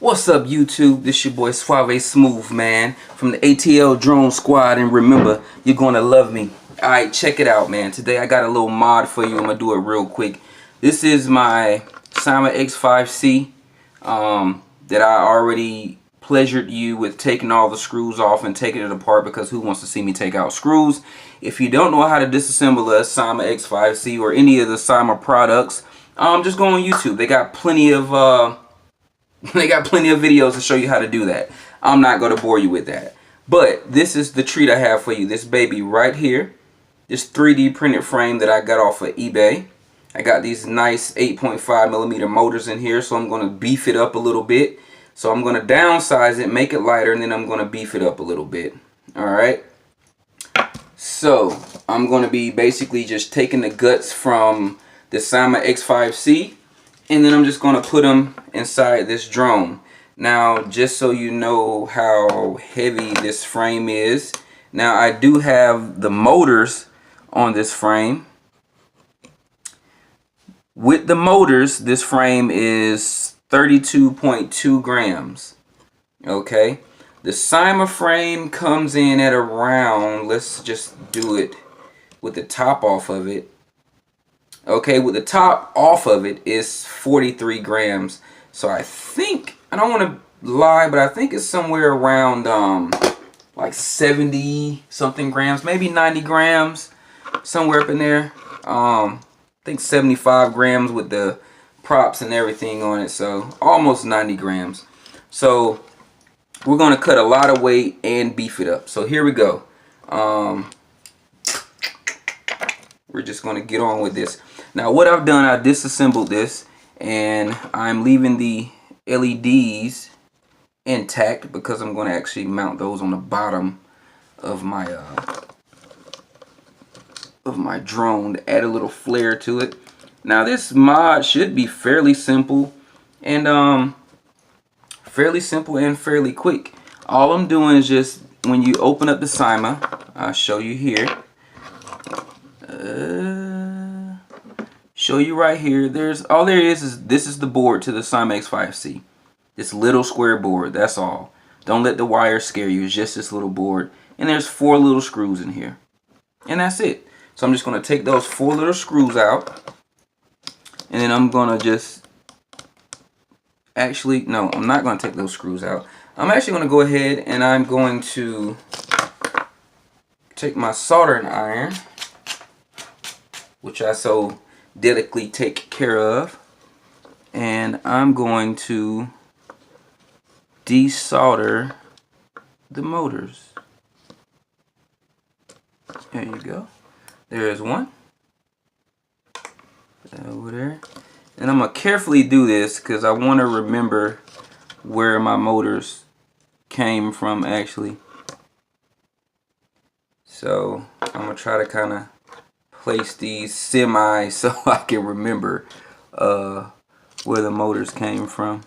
What's up, YouTube? This your boy Suave Smooth, man, from the ATL Drone Squad, and remember, you're gonna love me. Alright, check it out, man. Today I got a little mod for you. I'm gonna do it real quick. This is my Syma x5c that I already pleasured you with taking all the screws off and taking it apart, because who wants to see me take out screws? If you don't know how to disassemble a Syma x5c or any of the Syma products, just go on YouTube. They got plenty of videos to show you how to do that. I'm not going to bore you with that. But this is the treat I have for you. This baby right here. This 3D printed frame that I got off of eBay. I got these nice 8.5mm motors in here, so I'm going to beef it up a little bit. So I'm going to downsize it, make it lighter, and then I'm going to beef it up a little bit. Alright. So I'm going to be basically just taking the guts from the Syma x5c. And then I'm just going to put them inside this drone. Now, just so you know how heavy this frame is. Now, I do have the motors on this frame. With the motors, this frame is 32.2 grams. Okay. The Syma frame comes in at around, let's just do it with the top off of it. Okay, with the top off of it is 43 grams. So I think, I don't want to lie, but I think it's somewhere around like 70 something grams, maybe 90 grams, somewhere up in there. I think 75 grams with the props and everything on it, so almost 90 grams. So we're going to cut a lot of weight and beef it up. So here we go. We're just going to get on with this. Now what I've done, I disassembled this and I'm leaving the LEDs intact because I'm going to actually mount those on the bottom of my drone to add a little flair to it. Now this mod should be fairly simple and fairly quick. All I'm doing is just, when you open up the Syma, I'll show you here. Show you right here. There's all there is this is the board to the Syma x5c. This little square board, that's all. Don't let the wire scare you. It's just this little board, and there's 4 little screws in here, and that's it. So I'm just going to take those 4 little screws out, and then I'm going to just actually, no, I'm not going to take those screws out. I'm actually going to go ahead and I'm going to take my soldering iron, which I so delicately take care of, and I'm going to desolder the motors. There you go. There's one. Put that over there. And I'm going to carefully do this because I want to remember where my motors came from actually. So I'm going to try to kind of place these semi so I can remember where the motors came from.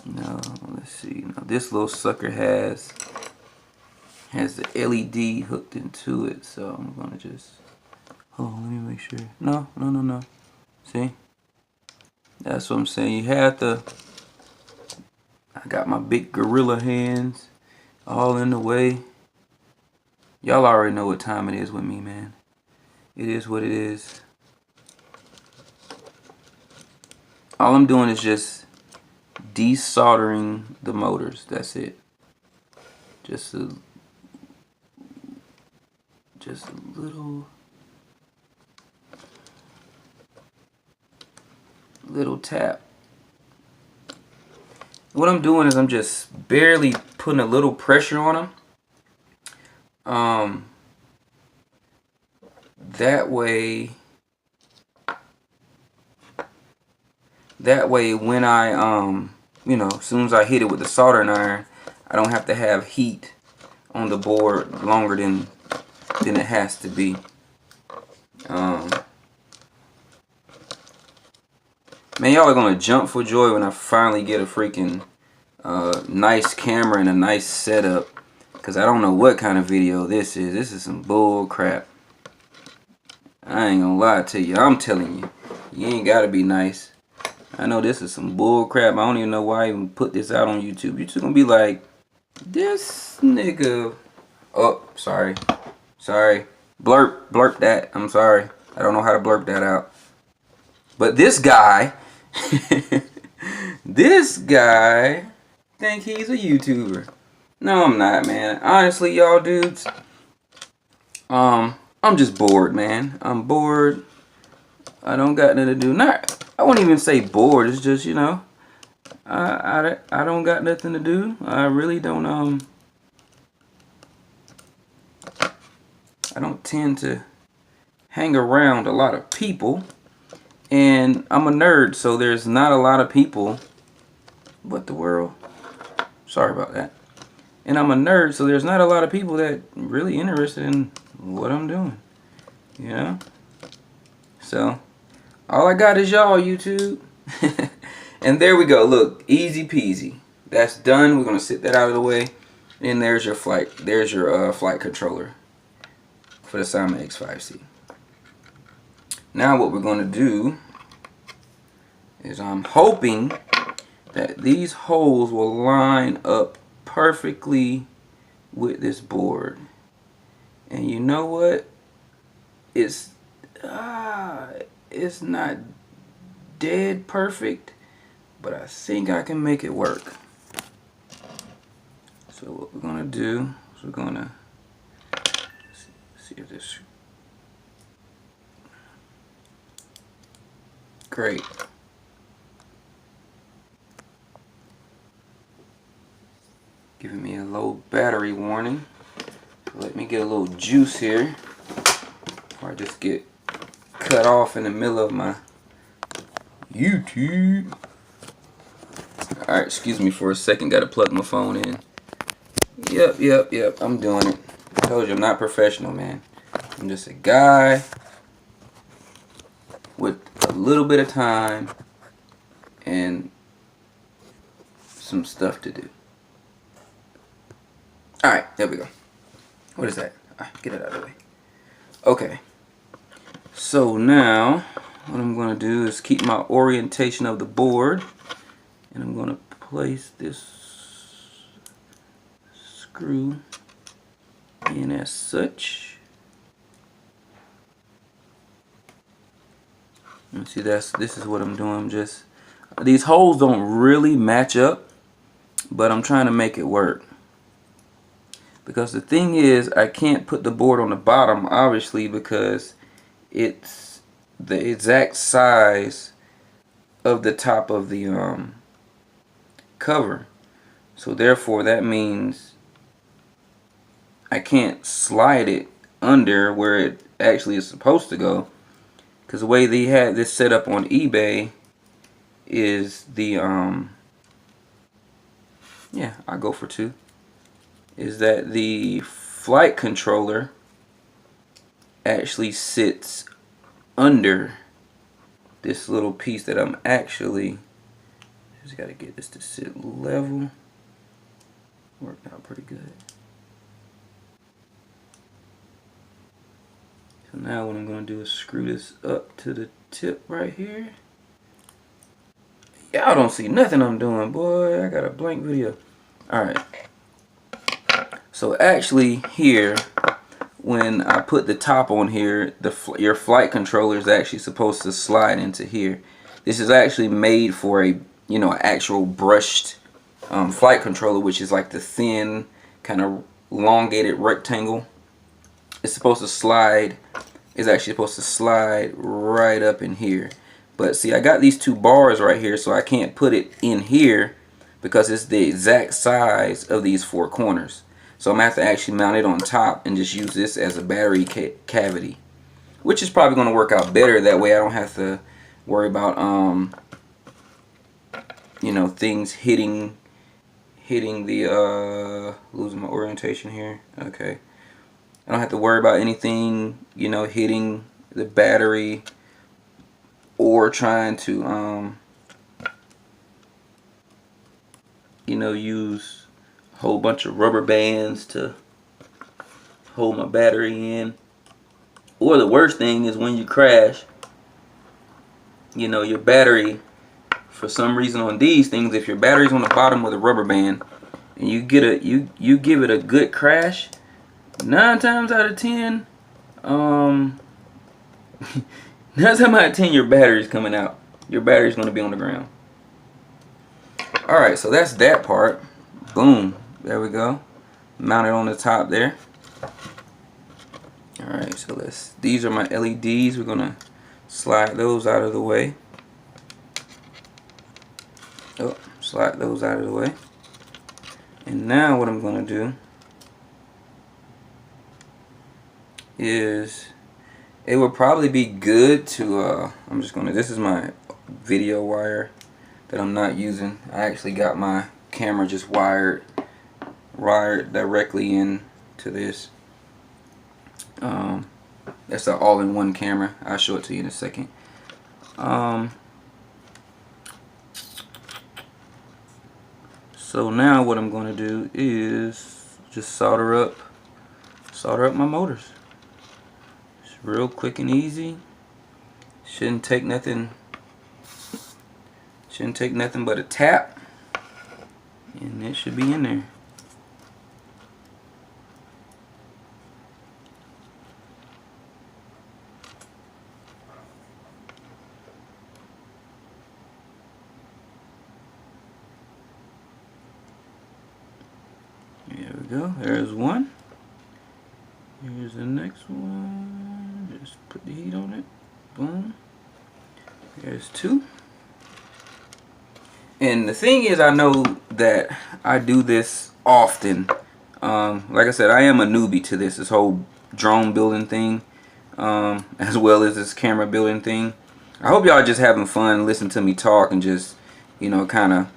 Now let's see. Now this little sucker has the LED hooked into it, so I'm gonna just, hold on, let me make sure. No. See, that's what I'm saying. You have to. I got my big gorilla hands all in the way. Y'all already know what time it is with me, man. It is what it is. All I'm doing is just desoldering the motors. That's it. Just a little tap. What I'm doing is I'm just barely putting a little pressure on them. That way when I you know, as soon as I hit it with the soldering iron, I don't have to have heat on the board longer than it has to be. Man, y'all are gonna jump for joy when I finally get a freaking nice camera and a nice setup, because I don't know what kind of video this is. This is some bull crap. I ain't gonna lie to you. I'm telling you, you ain't gotta be nice. I know this is some bull crap. I don't even know why I even put this out on YouTube. You're just gonna be like, this nigga. Oh, sorry. Sorry. Blurp that. I'm sorry. I don't know how to blurp that out. But this guy, this guy think he's a YouTuber. No, I'm not, man. Honestly, y'all dudes, I'm just bored, man. I'm bored. I don't got nothing to do. I won't even say bored. It's just, you know, I don't got nothing to do. I really don't, I don't tend to hang around a lot of people. And I'm a nerd, so there's not a lot of people. What the world? Sorry about that. And I'm a nerd, so there's not a lot of people that really interested in what I'm doing. You know? So, all I got is y'all, YouTube. And there we go. Look, easy peasy. That's done. We're going to sit that out of the way. And there's your flight. There's your flight controller for the Syma X5c. Now what we're going to do is I'm hoping that these holes will line up perfectly with this board. And you know what? It's not dead perfect, but I think I can make it work. So what we're gonna do is we're gonna see if this great. Giving me a low battery warning. Let me get a little juice here before I just get cut off in the middle of my YouTube. Alright, excuse me for a second. Gotta plug my phone in. Yep. I'm doing it. I told you I'm not professional, man. I'm just a guy with a little bit of time and some stuff to do. Alright, there we go. What is that? Get it out of the way. Okay. So now, what I'm going to do is keep my orientation of the board. And I'm going to place this screw in as such. And see, this is what I'm doing. Just these holes don't really match up, but I'm trying to make it work. Because the thing is, I can't put the board on the bottom, obviously, because it's the exact size of the top of the cover. So therefore, that means I can't slide it under where it actually is supposed to go. Because the way they had this set up on eBay is the yeah, I'll go for two. Is that the flight controller actually sits under this little piece that I'm actually just got to get this to sit level. Worked out pretty good. So now what I'm going to do is screw this up to the tip right here. Y'all don't see nothing I'm doing, boy. I got a blank video. Alright. So actually here, when I put the top on here, your flight controller is actually supposed to slide into here. This is actually made for a, you know, actual brushed flight controller, which is like the thin, kind of elongated rectangle. It's supposed to slide, it's actually supposed to slide right up in here. But see, I got these two bars right here, so I can't put it in here because it's the exact size of these four corners. So I'm going to have to actually mount it on top and just use this as a battery cavity, which is probably going to work out better. That way I don't have to worry about, you know, things hitting the, losing my orientation here. Okay. I don't have to worry about anything, you know, hitting the battery or trying to, you know, use whole bunch of rubber bands to hold my battery in. Or the worst thing is when you crash, you know, your battery for some reason on these things, if your battery's on the bottom with a rubber band and you get a you give it a good crash, 9 times out of 10, 9 times out of 10 your battery's coming out. Your battery's going to be on the ground. Alright, so that's that part. Boom. There we go. Mount it on the top there. Alright, so these are my LEDs. We're going to slide those out of the way. Oh, slide those out of the way. And now what I'm going to do is, it would probably be good to, I'm just going to, this is my video wire that I'm not using. I actually got my camera just wired directly into this. That's an all-in-one camera. I'll show it to you in a second. So now what I'm going to do is just solder up my motors. It's real quick and easy. Shouldn't take nothing but a tap, and it should be in there. There we go. There's one. Here's the next one. Just put the heat on it. Boom. There's two. And the thing is, I know that I do this often. Like I said, I am a newbie to this whole drone building thing, as well as this camera building thing. I hope y'all just having fun, listen to me talk, and just, you know, kind of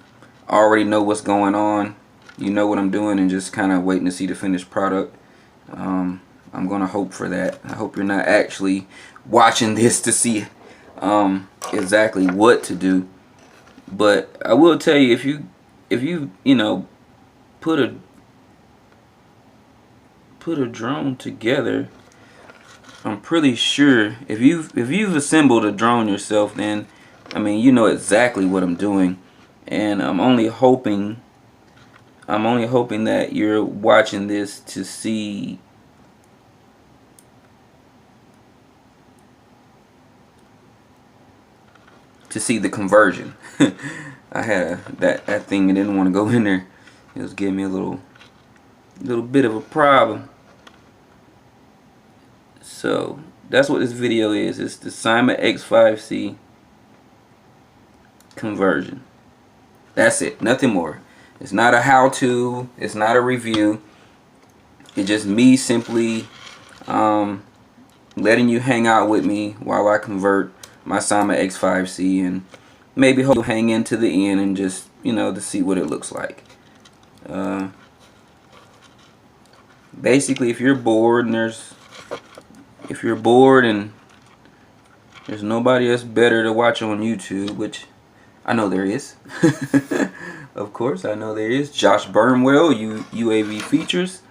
already know what's going on. You know what I'm doing, and just kind of waiting to see the finished product. I'm gonna hope for that. I hope you're not actually watching this to see exactly what to do. But I will tell you, if you you know, put a drone together, I'm pretty sure if you've assembled a drone yourself, then I mean, you know exactly what I'm doing. And I'm only hoping that you're watching this to see the conversion. I had that thing that didn't want to go in there. It was giving me a little bit of a problem. So that's what this video is. It's the Syma x5c conversion. That's it. Nothing more. It's not a how-to. It's not a review. It's just me simply letting you hang out with me while I convert my Syma x5c, and maybe you'll hang in to the end and just, you know, to see what it looks like. Basically, if you're bored and there's nobody else better to watch on YouTube, which I know there is. Of course, I know there is. Josh Burnwell, UAV Features,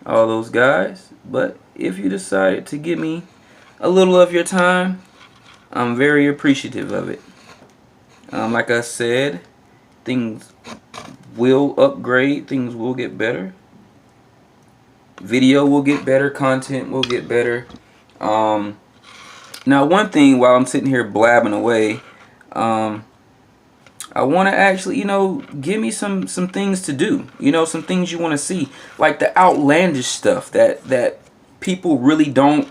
all those guys. But if you decide to give me a little of your time, I'm very appreciative of it. Like I said, things will upgrade, things will get better. Video will get better, content will get better. Now, one thing while I'm sitting here blabbing away, I want to actually, you know, give me some things to do. You know, some things you want to see, like the outlandish stuff that people really don't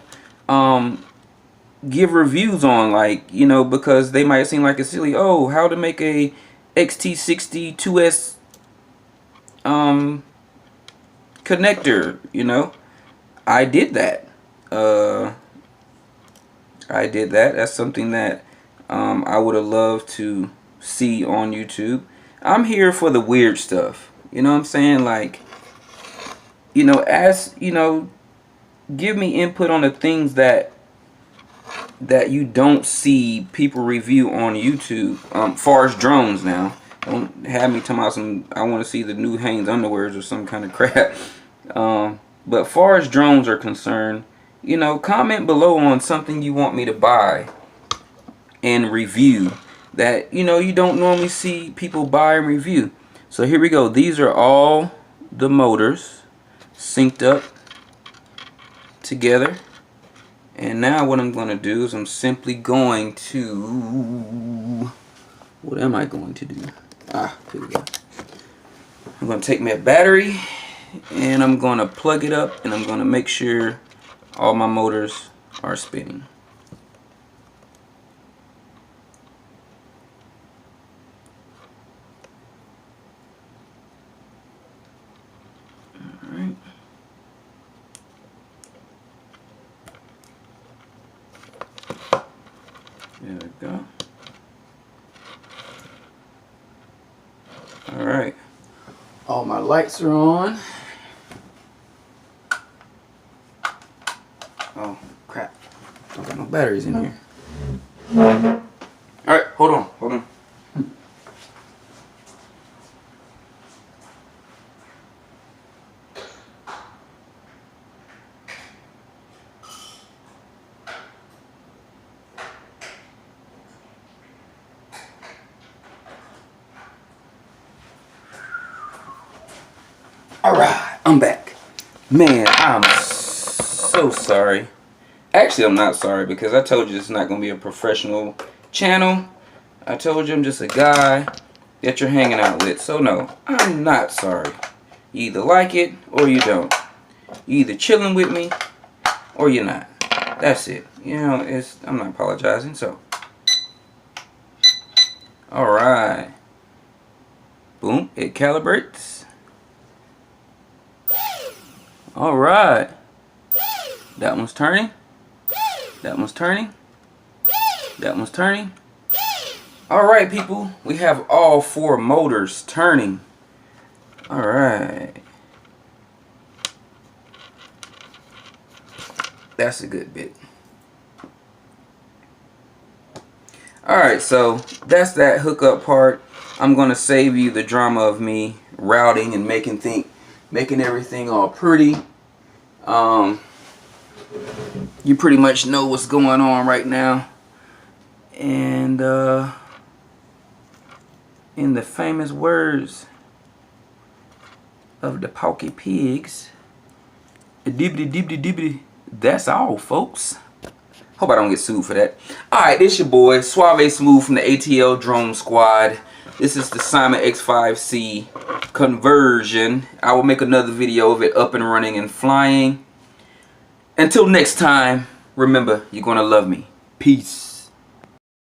give reviews on, like, you know, because they might seem like it's silly. Oh, how to make a XT60 2S connector, you know. I did that. That's something that I would have loved to see on YouTube. I'm here for the weird stuff. You know what I'm saying? Like, you know, give me input on the things that you don't see people review on YouTube. Far as drones now. Don't have me talking about some, I want to see the new Hanes underwears or some kind of crap. But far as drones are concerned, you know, comment below on something you want me to buy and review that, you know, you don't normally see people buy and review. So here we go. These are all the motors synced up together. And now what I'm going to do is I'm simply going to, what am I going to do? Here we go. I'm going to take my battery and I'm going to plug it up, and I'm going to make sure all my motors are spinning. Alright. There we go. Alright. All my lights are on. Oh, crap. Don't got no batteries in here. Alright, hold on. Alright, I'm back. Man, I'm so sorry. Actually, I'm not sorry, because I told you it's not going to be a professional channel. I told you I'm just a guy that you're hanging out with. So no, I'm not sorry. You either like it or you don't. You either chilling with me or you're not. That's it. You know, I'm not apologizing. So, alright. Boom, it calibrates. Alright. That one's turning. That one's turning. That one's turning. Alright, people. We have all 4 motors turning. Alright. That's a good bit. Alright, so that's that hookup part. I'm going to save you the drama of me routing and making everything all pretty. You pretty much know what's going on right now. And in the famous words of the Porky Pigs, dibbity dibbity dibbity, that's all, folks. Hope I don't get sued for that. Alright, this your boy Suave Smooth from the ATL Drone Squad. This is the Syma x5c conversion. I will make another video of it up and running and flying. Until next time, remember, you're gonna love me. Peace.